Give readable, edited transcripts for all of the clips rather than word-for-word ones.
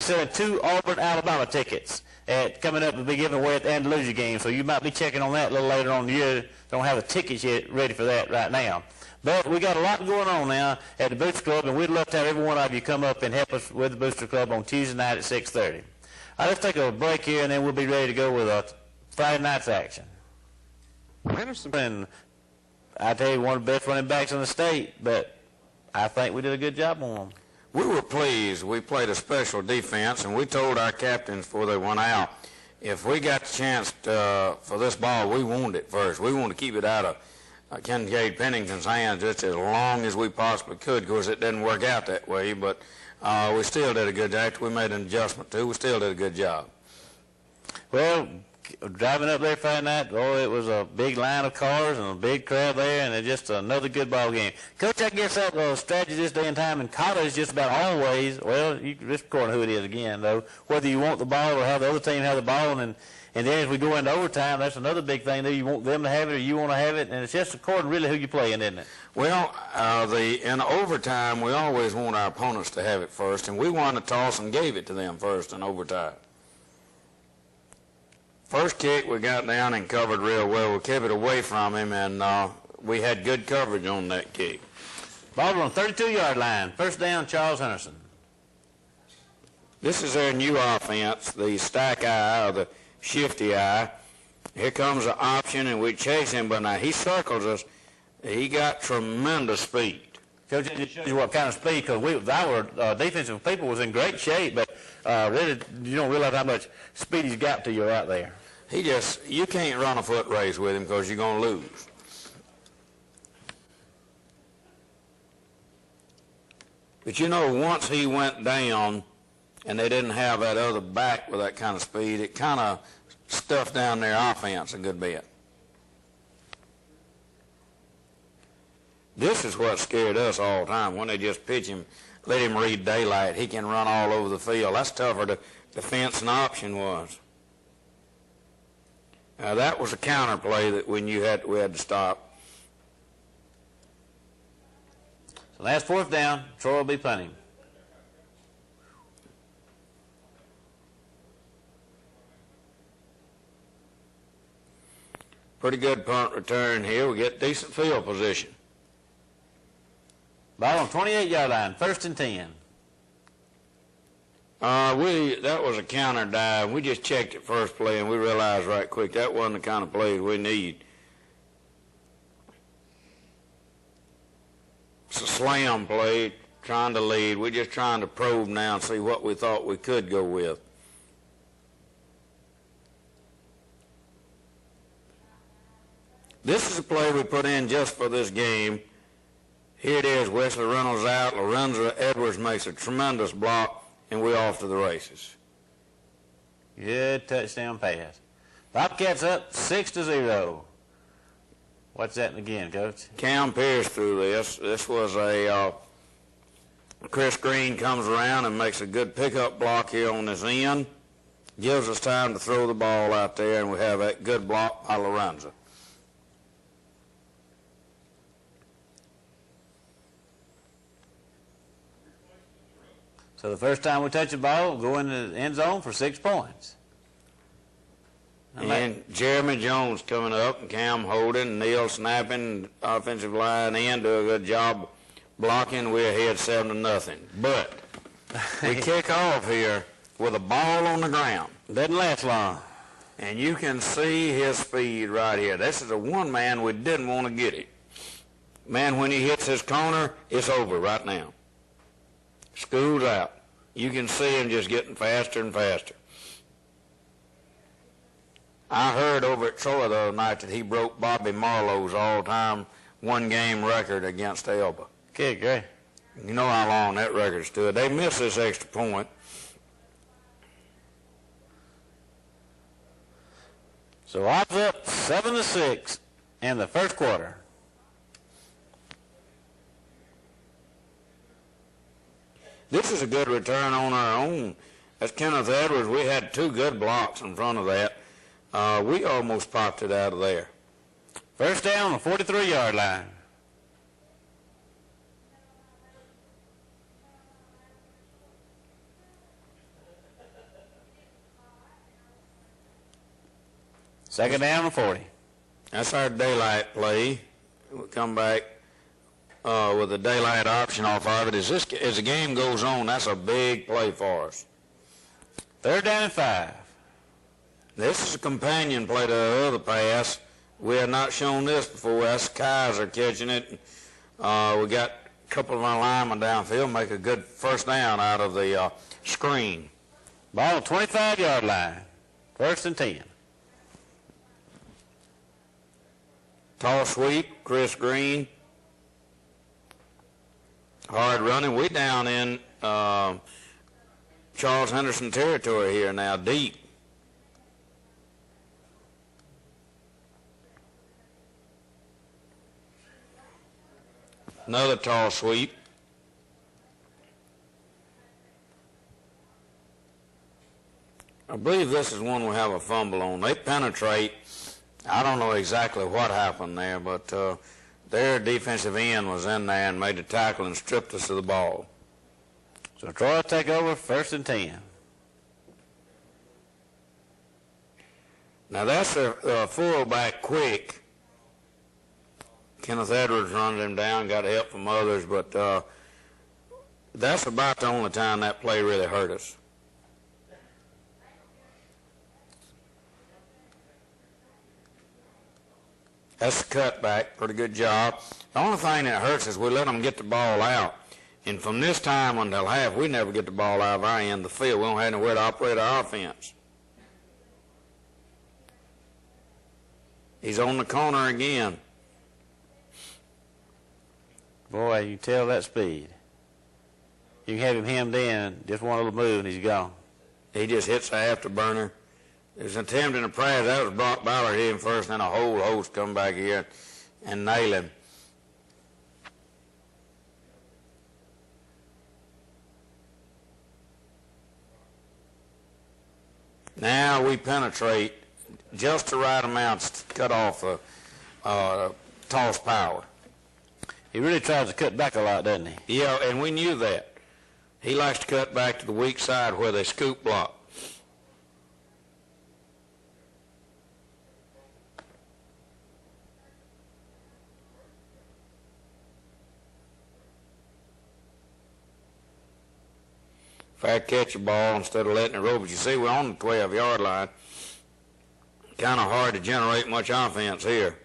selling 2 Auburn, Alabama tickets coming up to be given away at the Andalusia game. So you might be checking on that a little later on in the year. Don't have the tickets yet ready for that right now. But we got a lot going on now at the Booster Club, and we'd love to have every one of you come up and help us with the Booster Club on Tuesday night at 6:30. All right, let's take a break here, and then we'll be ready to go with Friday night's action. Henderson. And I tell you, one of the best running backs in the state, but I think we did a good job on them. We were pleased. We played a special defense, and we told our captains before they went out, if we got the chance for this ball, we wanted it first. We wanted to keep it out of Kincaid Pennington's hands just as long as we possibly could. Of course, it didn't work out that way, but we still did a good job. After we made an adjustment, too, we still did a good job. Well, driving up there Friday night, it was a big line of cars and a big crowd there, and it's just another good ball game. Coach, I guess that strategy this day and time in college just about always, well, you can just record who it is again, though, whether you want the ball or have the other team have the ball, and then as we go into overtime, that's another big thing. You want them to have it or you want to have it, and it's just according really who you're playing, isn't it? Well, in overtime, we always want our opponents to have it first, and we won the toss and gave it to them first in overtime. First kick, we got down and covered real well. We kept it away from him, and we had good coverage on that kick. Ball on 32-yard line. First down, Charles Henderson. This is their new offense, the stack eye or the shifty eye. Here comes the option, and we chase him, but now he circles us. He got tremendous speed. Coach, it just shows you what kind of speed, because our defensive people was in great shape, but really you don't realize how much speed he's got till you're out there. You can't run a foot race with him because you're going to lose. But once he went down and they didn't have that other back with that kind of speed, it kind of stuffed down their offense a good bit. This is what scared us all the time, when they just pitch him, let him read daylight. He can run all over the field. That's tougher to defense and option was. Now, that was a counter play that we had to stop. So last fourth down, Troy will be punting. Pretty good punt return here. We get decent field position. Ball on 28-yard line, 1st and 10. That was a counter dive. We just checked it first play, and we realized right quick that wasn't the kind of plays we need. It's a slam play, trying to lead. We're just trying to probe now and see what we thought we could go with. This is a play we put in just for this game. Here it is, Wesley Reynolds out, Lorenzo Edwards makes a tremendous block, and we're off to the races. Good touchdown pass. Bobcats up 6-0. What's that again, Coach? Cam Pierce threw this. This was Chris Green comes around and makes a good pickup block here on this end. Gives us time to throw the ball out there, and we have that good block by Lorenzo. So the first time we touch the ball, we'll go into the end zone for 6 points. And Jeremy Jones coming up, and Cam holding, Neil snapping, offensive line in, do a good job blocking. We're ahead 7-0. But we kick off here with a ball on the ground. Doesn't last long. And you can see his speed right here. This is a one man we didn't want to get it. Man, when he hits his corner, it's over right now. School's out. You can see him just getting faster and faster. I heard over at Troy the other night that he broke Bobby Marlowe's all-time one-game record against Elba. Okay, great. You know how long that record stood. They missed this extra point. So odds up 7-6 in the first quarter. This is a good return on our own. That's Kenneth Edwards. We had 2 good blocks in front of that. We almost popped it out of there. First down on the 43-yard line. Second down and 40. That's our daylight play. We'll come back with a daylight option off of it. As the game goes on, that's a big play for us. Third down and 5. This is a companion play to the other pass. We have not shown this before. That's Kaiser catching it. We got a couple of our linemen downfield, make a good first down out of the screen. Ball on 25-yard line. First and 10. Tall sweep, Chris Green. Hard running. We down in Charles Henderson territory here now, deep. Another tall sweep. I believe this is one we have a fumble on. They penetrate. I don't know exactly what happened there, but their defensive end was in there and made the tackle and stripped us of the ball. So Troy will take over first and 10. Now that's a fullback quick. Kenneth Edwards runs him down, got help from others, but that's about the only time that play really hurt us. That's a cutback, pretty good job. The only thing that hurts is we let them get the ball out. And from this time until half, we never get the ball out of our end of the field. We don't have anywhere to operate our offense. He's on the corner again. Boy, you can tell that speed. You can have him hemmed in, just one little move and he's gone. He just hits the afterburner. There's an attempt in the press. That was Brock Ballard hit him first, and then a whole host come back here and nail him. Now we penetrate just the right amount to cut off the toss power. He really tries to cut back a lot, doesn't he? Yeah, and we knew that. He likes to cut back to the weak side where they scoop block. If I catch a ball instead of letting it roll, but you see we're on the 12-yard line. Kind of hard to generate much offense here.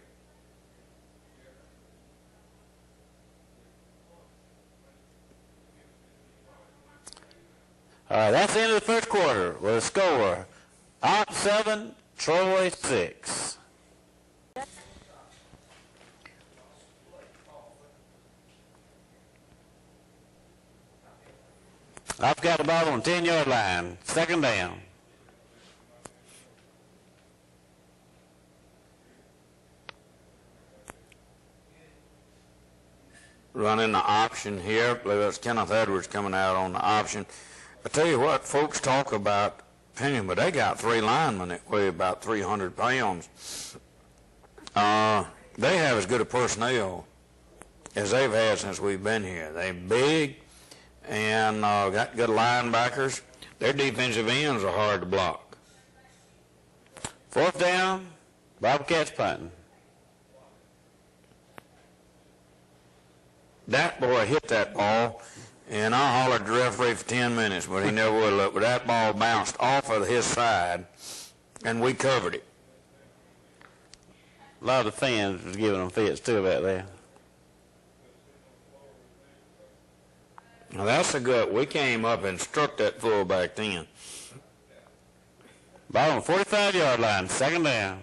All right, that's the end of the first quarter with a score. Ox 7, Troy 6. I've got the ball on the 10-yard line. Second down. Running the option here. I believe that's Kenneth Edwards coming out on the option. I tell you what, folks talk about opinion, but they got 3 linemen that weigh about 300 pounds. They have as good a personnel as they've had since we've been here. They're big and got good linebackers. Their defensive ends are hard to block. Fourth down, Bobcats punting. That boy hit that ball, and I hollered at the referee for 10 minutes, but he never would look. But that ball bounced off of his side, and we covered it. A lot of the fans was giving them fits too about there. Now that's a good. We came up and struck that fullback then. Ball on the 45-yard line, second down.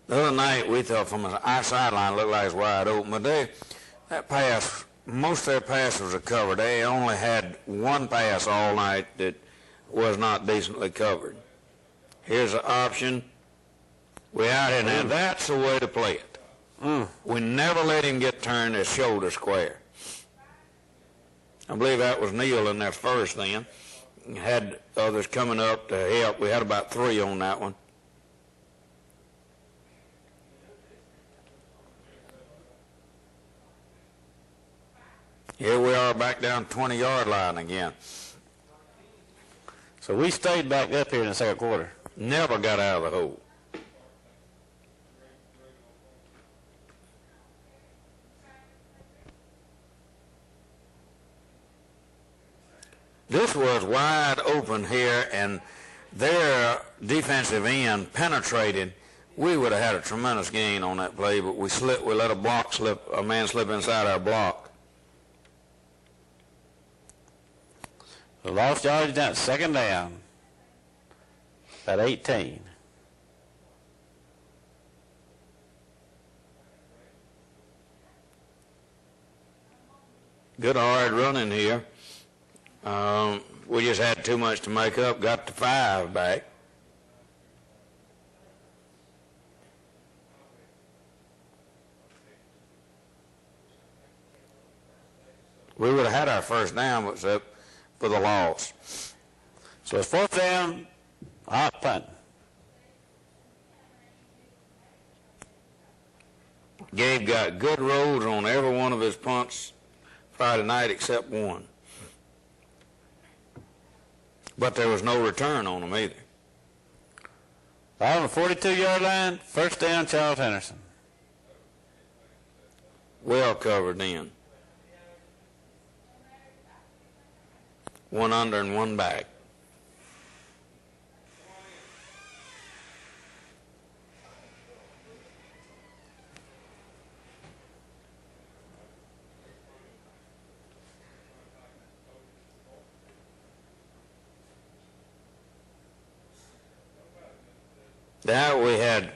The other night we thought from our sideline looked like it was wide open, but that pass, most of their passes were covered. They only had one pass all night that was not decently covered. Here's an option. We out here now. That's the way to play it. We never let him get turned his shoulder square. I believe that was Neal in there first then. Had others coming up to help. We had about 3 on that one. Here we are back down 20-yard line again. So we stayed back up here in the second quarter. Never got out of the hole. This was wide open here, and their defensive end penetrated. We would have had a tremendous gain on that play, but we let a man slip inside our block. The lost yardage down, second down. About 18. Good hard running here. We just had too much to make up. Got the 5 back. We would have had our first down except for the loss. So it's fourth down, hot punt. Gabe got good rolls on every one of his punts Friday night except one. But there was no return on them either. On the 42-yard line, first down, Charles Henderson. Well covered in. One under and one back. Now we had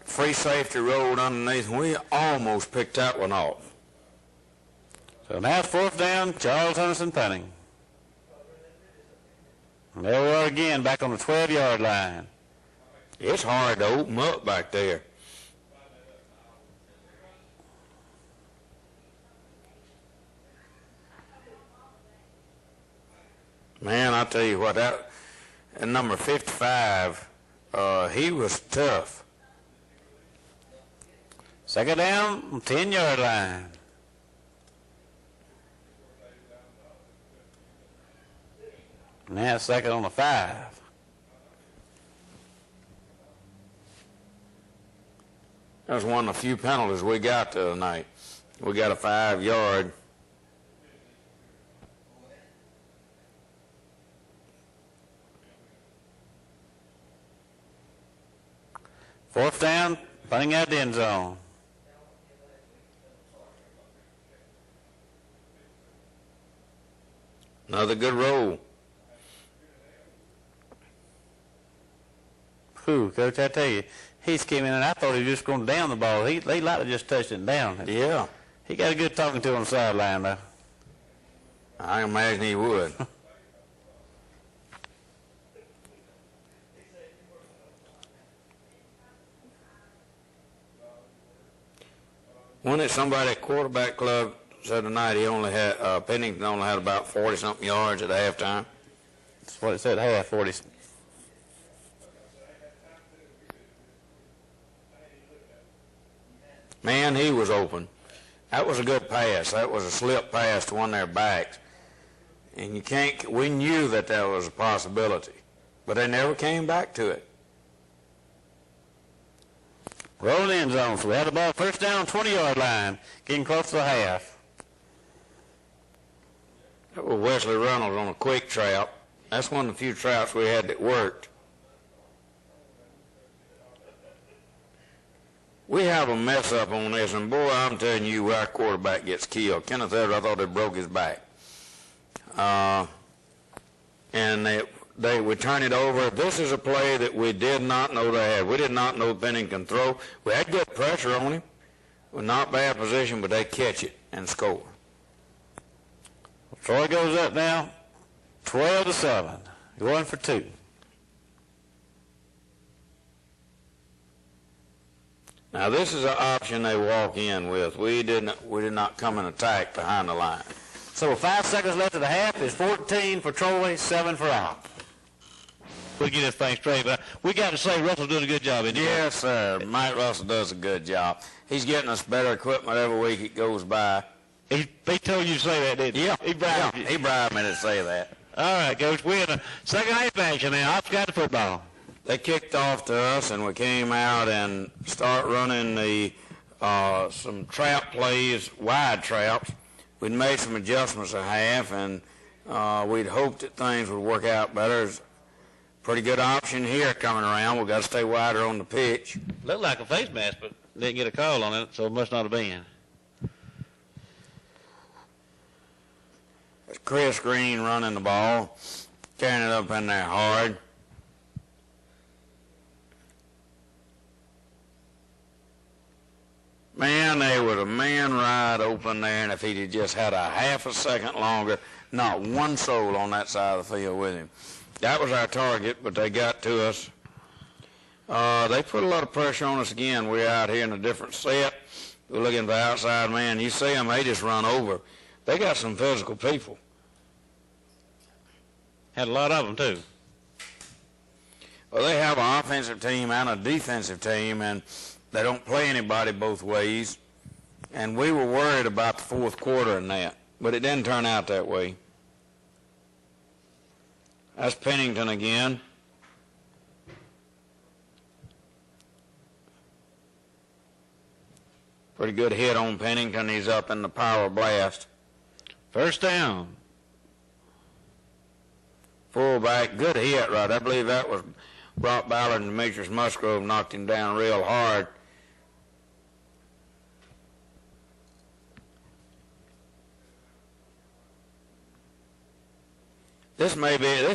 free safety rolled underneath, and we almost picked that one off. So now it's fourth down, Charles Henderson punting. And there we are again, back on the 12-yard line. It's hard to open up back there. Man, I tell you what, that number 55, he was tough. Second down, 10-yard line. Now second on the 5. That was one of the few penalties we got the other night. We got a 5-yard. Fourth down, punting out the end zone. Another good roll. Whew, Coach, I tell you, he's came in and I thought he was just going down the ball. He like to just touch it down. Yeah. He got a good talking to on the sideline, though. I imagine he would. One that somebody at quarterback club said tonight he only had, Pennington only had about 40-something yards at halftime. That's what it said, half, 40. Man, he was open. That was a good pass. That was a slip pass to one of their backs. And we knew that was a possibility. But they never came back to it. Rolling end zone, so we had the ball first down, 20-yard line, getting close to the half. That was Wesley Reynolds on a quick trap. That's one of the few traps we had that worked. We have a mess up on this, and boy, I'm telling you, our quarterback gets killed. Kenneth Edwards, I thought they broke his back. And they would turn it over. This is a play that we did not know they had. We did not know Pennington can throw. We had good pressure on him. Well, not bad position, but they catch it and score. Troy goes up now, 12-7, going for 2. Now this is an option they walk in with. We did not come and attack behind the line. So with 5 seconds left of the half, it's 14 for Troy, 7 for Opp. We'll get this thing straight, but we got to say Russell's doing a good job, isn't he? Yes, sir. Mike Russell does a good job. He's getting us better equipment every week it goes by. He told you to say that, didn't he? Yeah, He bribed you. he bribed me to say that. All right, Coach. We're in the second half action now. Ops got the football. They kicked off to us, and we came out and start running the some trap plays, wide traps. We'd made some adjustments at half, and we'd hoped that things would work out better. It's a pretty good option here coming around. We've got to stay wider on the pitch. Looked like a face mask, but didn't get a call on it, so it must not have been. It's Chris Green running the ball, carrying it up in there hard. Man, there was a man right open there, and if he'd have just had a half a second longer, not one soul on that side of the field with him. That was our target, but they got to us. They put a lot of pressure on us again. We're out here in a different set. We're looking for outside man. You see them, they just run over. They got some physical people. Had a lot of them, too. Well, they have an offensive team and a defensive team, and they don't play anybody both ways. And we were worried about the fourth quarter in that, but it didn't turn out that way. That's Pennington again. Pretty good hit on Pennington. He's up in the power blast. First down. Fullback, good hit, right? I believe that was Brock Ballard, and Demetrius Musgrove knocked him down real hard. This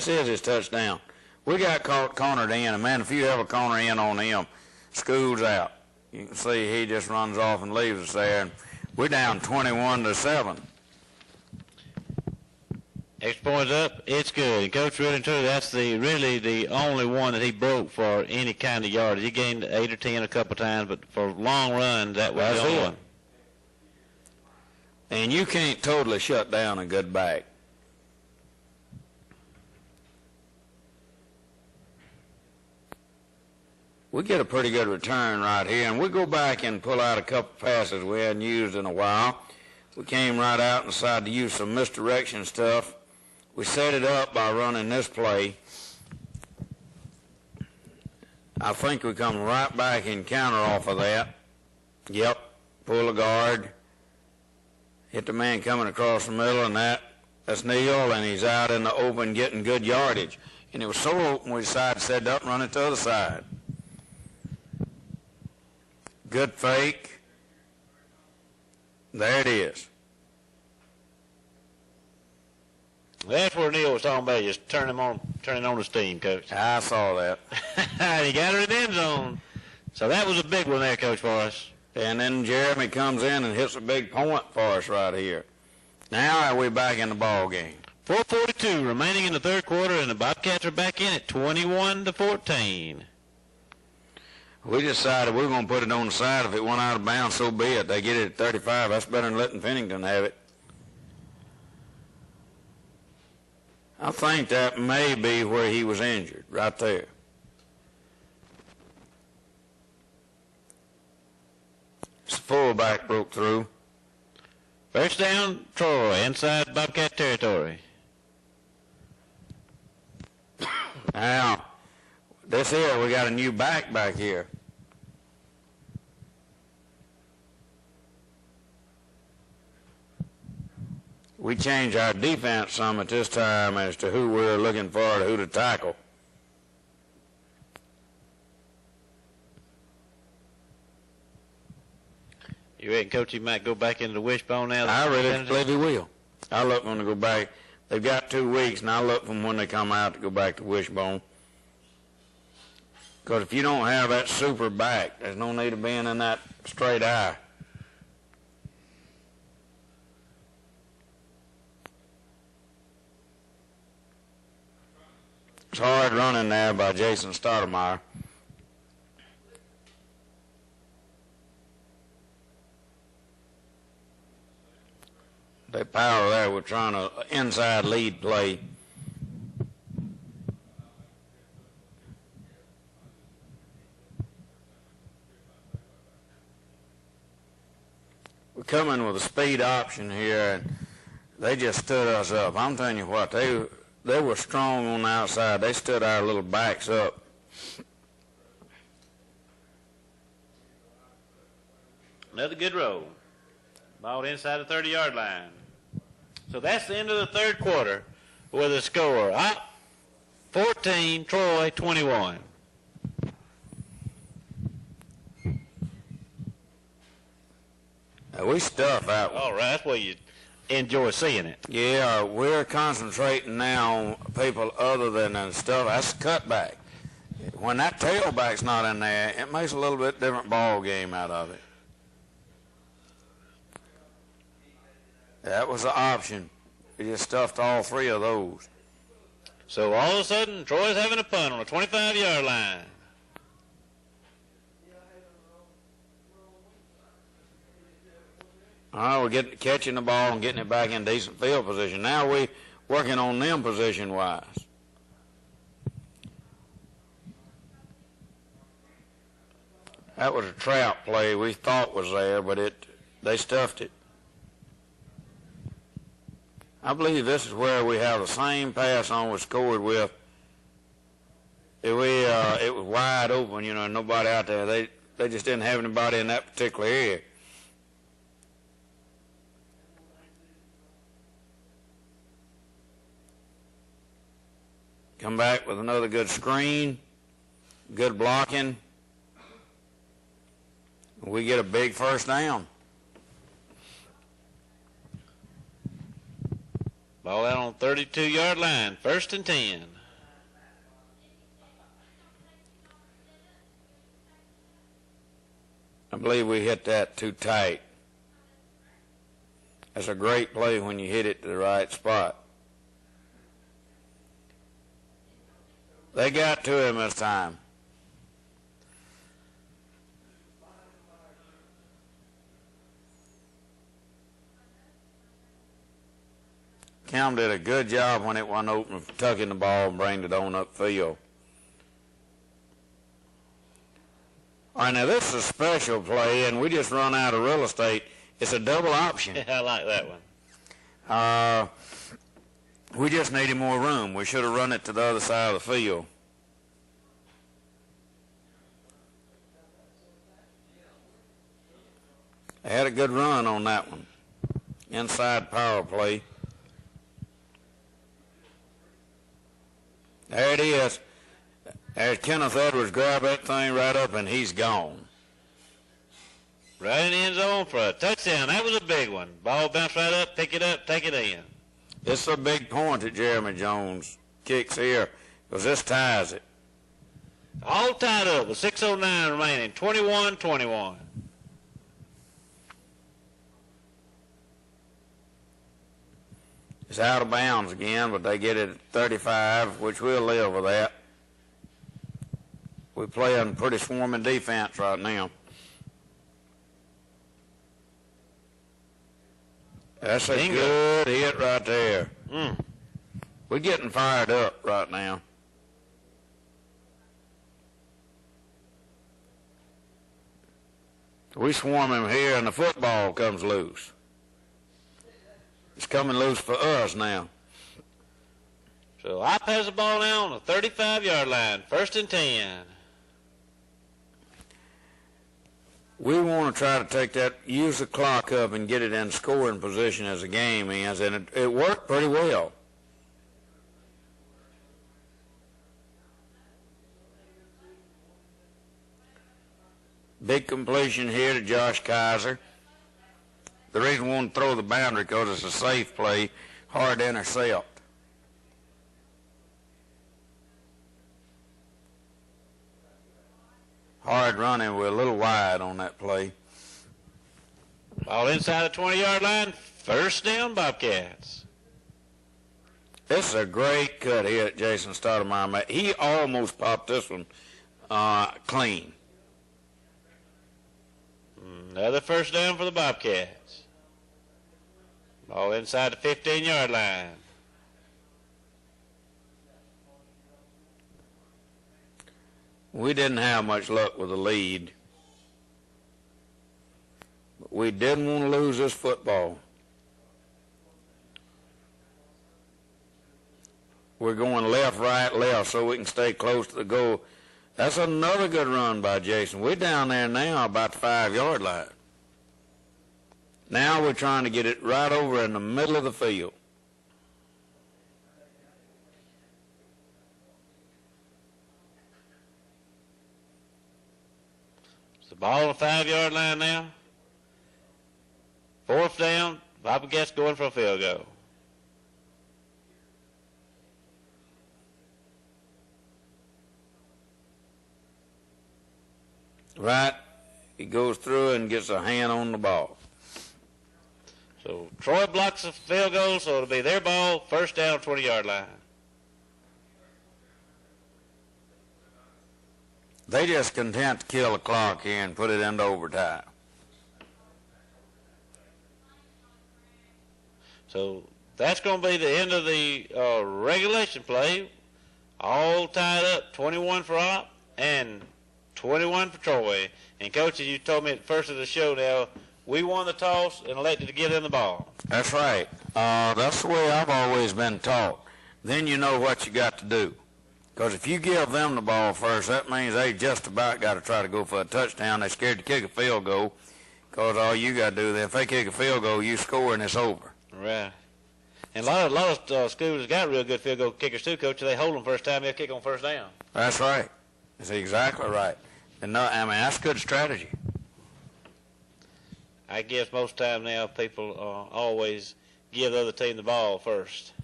is his touchdown. We got caught cornered in, and man, if you have a corner in on him, school's out. You can see he just runs off and leaves us there, and we're down 21-7. Extra points up, it's good. And Coach Redding, too, that's really the only one that he broke for any kind of yardage. He gained 8 or 10 a couple times, but for long runs, that was the only one. And you can't totally shut down a good back. We get a pretty good return right here, and we go back and pull out a couple passes we hadn't used in a while. We came right out and decided to use some misdirection stuff. We set it up by running this play. I think we come right back and counter off of that. Yep, pull a guard, hit the man coming across the middle, and that's Neal, and he's out in the open getting good yardage. And it was so open we decided to set it up and run it to the other side. Good fake. There it is. That's where Neal was talking about, just turning on his team, Coach. I saw that. He got her in the end zone. So that was a big one there, Coach, for us. And then Jeremy comes in and hits a big point for us right here. Now we're back in the ball game. 4:42 remaining in the third quarter, and the Bobcats are back in at 21-14. We decided we were going to put it on the side. If it went out of bounds, so be it. They get it at 35. That's better than letting Pennington have it. I think that may be where he was injured, right there. The fullback broke through. First down, Troy, inside Bobcat territory. Now, this here, we got a new back here. We changed our defense some at this time as to who we're looking for, who to tackle. You reckon, Coach, he might go back into the wishbone now? I really believe he will. I look for him to go back. They've got 2 weeks, and I look for them when they come out to go back to wishbone. Because if you don't have that super back, there's no need of being in that straight eye. It's hard running there by Jason Stoudemire. They power there. We're trying to inside lead play. We coming with a speed option here, and they just stood us up. I'm telling you what, they were strong on the outside. They stood our little backs up. Another good roll. Ball inside the 30-yard line. So that's the end of the third quarter with a score. 14, Troy 21. We stuff out. All right, that's where you enjoy seeing it. Yeah, we're concentrating now on people other than the stuff. That's a cutback. When that tailback's not in there, it makes a little bit different ball game out of it. That was the option. We just stuffed all three of those. So all of a sudden, Troy's having a punt on the 25-yard line. All right, we're catching the ball and getting it back in decent field position. Now we working on them position-wise. That was a trap play we thought was there, but they stuffed it. I believe this is where we have the same pass on we scored with. It was wide open, nobody out there. They just didn't have anybody in that particular area. Come back with another good screen, good blocking. We get a big first down. Ball out on 32-yard line, 1st and 10. I believe we hit that too tight. That's a great play when you hit it to the right spot. They got to him this time. Cam did a good job when it wasn't open, tucking the ball and bringing it on upfield. All right, now this is a special play, and we just run out of real estate. It's a double option. I like that one. We just needed more room. We should have run it to the other side of the field. They had a good run on that one. Inside power play. There it is. There's Kenneth Edwards, grab that thing right up, and he's gone. Right in the end zone for a touchdown. That was a big one. Ball bounced right up, pick it up, take it in. It's a big point that Jeremy Jones kicks here, because this ties it. All tied up with 6:09 remaining, 21-21. It's out of bounds again, but they get it at 35, which we'll live with that. We're playing pretty swarming defense right now. That's a good hit right there. We're getting fired up right now. We swarm him here, and the football comes loose. It's coming loose for us now. So I pass the ball now on the 35-yard line, 1st and 10. We want to try to take that, use the clock up and get it in scoring position as the game ends, and it worked pretty well. Big completion here to Josh Kaiser. The reason we want to throw the boundary because it's a safe play, hard to intercept. Hard running, we're a little wide on that play. Ball inside the 20-yard line, 1st down, Bobcats. This is a great cut here that Jason Stoudemire. He almost popped this one clean. Another 1st down for the Bobcats. Ball inside the 15-yard line. We didn't have much luck with the lead. But We didn't want to lose this football. We're going left, right, left so we can stay close to the goal. That's another good run by Jason. We're down there now about the 5-yard line. Now we're trying to get it right over in the middle of the field. It's the ball on the 5-yard line now. 4th down. Bobcats going for a field goal. Right. He goes through and gets a hand on the ball. So Troy blocks the field goal, so it'll be their ball, 1st down, 20-yard line. They just content to kill the clock here and put it into overtime. So that's going to be the end of the regulation play. All tied up, 21 for Op and 21 for Troy. And, Coach, as you told me at the first of the show now, we won the toss and elected to give them the ball. That's right. That's the way I've always been taught. Then you know what you got to do. Because if you give them the ball first, that means they just about got to try to go for a touchdown. They're scared to kick a field goal because all you got to do, if they kick a field goal, you score and it's over. Right. And a lot of schools got real good field goal kickers too, Coach. They hold them first time, they'll kick on 1st down. That's right. That's exactly right. And no, I mean, that's good strategy. I guess most time now people always give the other team the ball first.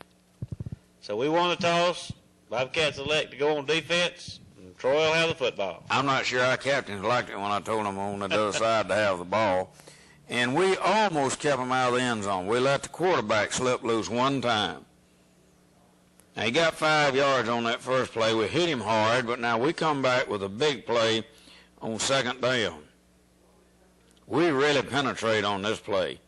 So we won the toss. Bobcats elect to go on defense, and Troy will have the football. I'm not sure our captains liked it when I told them on the other side to have the ball. And we almost kept them out of the end zone. We let the quarterback slip loose one time. Now, he got 5 yards on that first play. We hit him hard, but now we come back with a big play on 2nd down. We really penetrate on this play.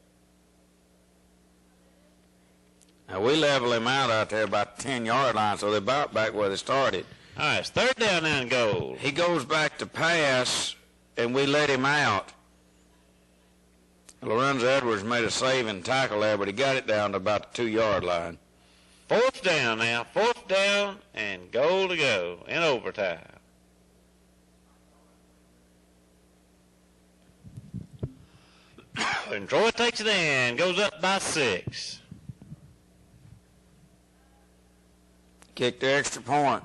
Now, we level him out there about the 10-yard line, so they're about back where they started. All right, it's 3rd down and goal. He goes back to pass, and we let him out. Lorenzo Edwards made a saving tackle there, but he got it down to about the 2-yard line. 4th down now. 4th down and goal to go in overtime. And Troy takes it in, goes up by 6. Kick the extra point.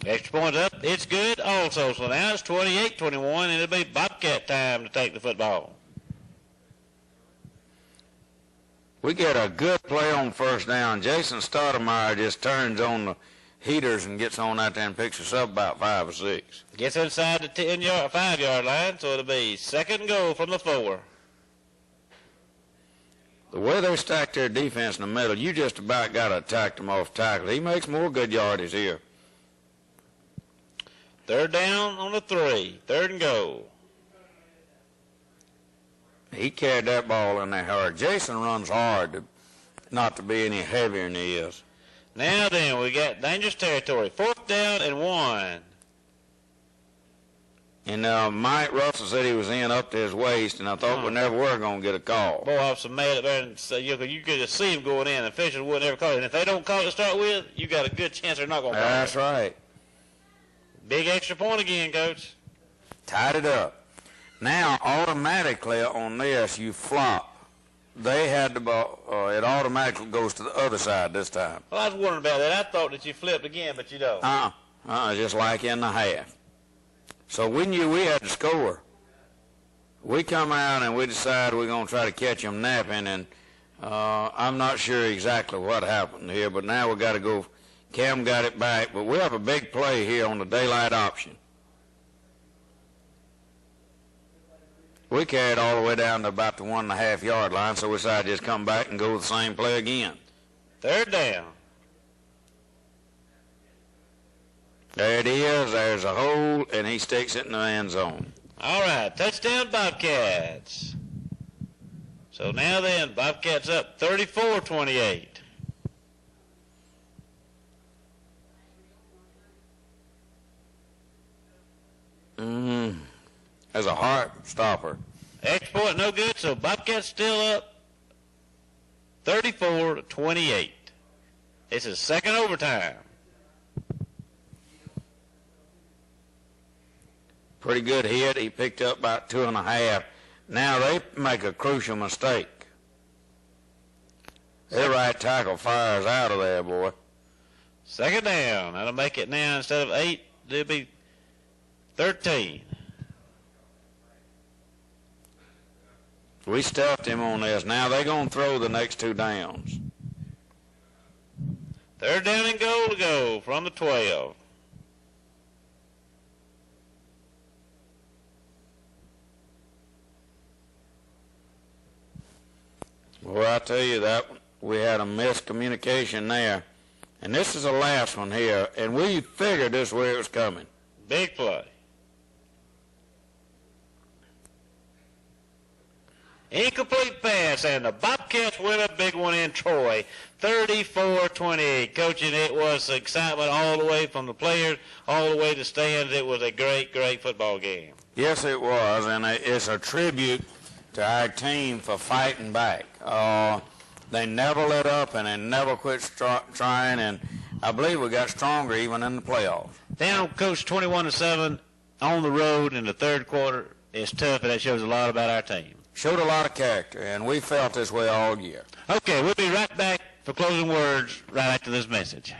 Extra point up, it's good also. So now it's 28-21, and it'll be Bobcat time to take the football. We get a good play on 1st down. Jason Stoudemire just turns on the heaters and gets on out there and picks us up about 5 or 6. Gets inside the 5-yard line, so it'll be 2nd goal from the 4. The way they stack their defense in the middle, you just about got to attack them off tackle. He makes more good yardage here. 3rd down on the 3. 3rd and goal. He carried that ball in there hard. Jason runs hard, not to be any heavier than he is. Now then, we got dangerous territory. 4th down and 1. And Mike Russell said he was in up to his waist, and I thought we never were going to get a call. Boy, I was so mad at there, and so you could just see him going in, and officials wouldn't ever call it. And if they don't call it to start with, you got a good chance they're not going to call it. That's right. Big extra point again, Coach. Tied it up. Now, automatically on this, you flop. They had the ball. It automatically goes to the other side this time. Well, I was wondering about that. I thought that you flipped again, but you don't. Just like in the half. So we knew we had to score. We come out and we decide we're going to try to catch them napping, and I'm not sure exactly what happened here, but now we got to go. Cam got it back, but we have a big play here on the daylight option. We carried all the way down to about the 1.5-yard line, so we decided to just come back and go the same play again. 3rd down. There it is. There's a hole, and he sticks it in the end zone. All right, touchdown Bobcats. So now then, Bobcats up 34-28. There's a heart stopper. Extra point no good, so Bobcats still up 34-28. This is second overtime. Pretty good hit. He picked up about 2.5. Now they make a crucial mistake. Their right tackle fires out of there, boy. Second down. That'll make it now, instead of 8, it'll be 13. We stuffed him on this. Now they're going to throw the next 2 downs. Third down and goal to go from the 12. Well, I tell you that we had a miscommunication there. And this is the last one here. And we figured this is where it was coming. Big play. Incomplete pass, and the Bobcats win a big one in Troy, 34-28. Coaching, it was excitement all the way from the players, all the way to stands. It was a great, great football game. Yes, it was, and it's a tribute to our team for fighting back. They never let up, and they never quit trying, and I believe we got stronger even in the playoffs. Down, Coach, 21-7 on the road in the third quarter. It's tough, and that shows a lot about our team. Showed a lot of character, and we felt this way all year. Okay, we'll be right back for closing words right after this message.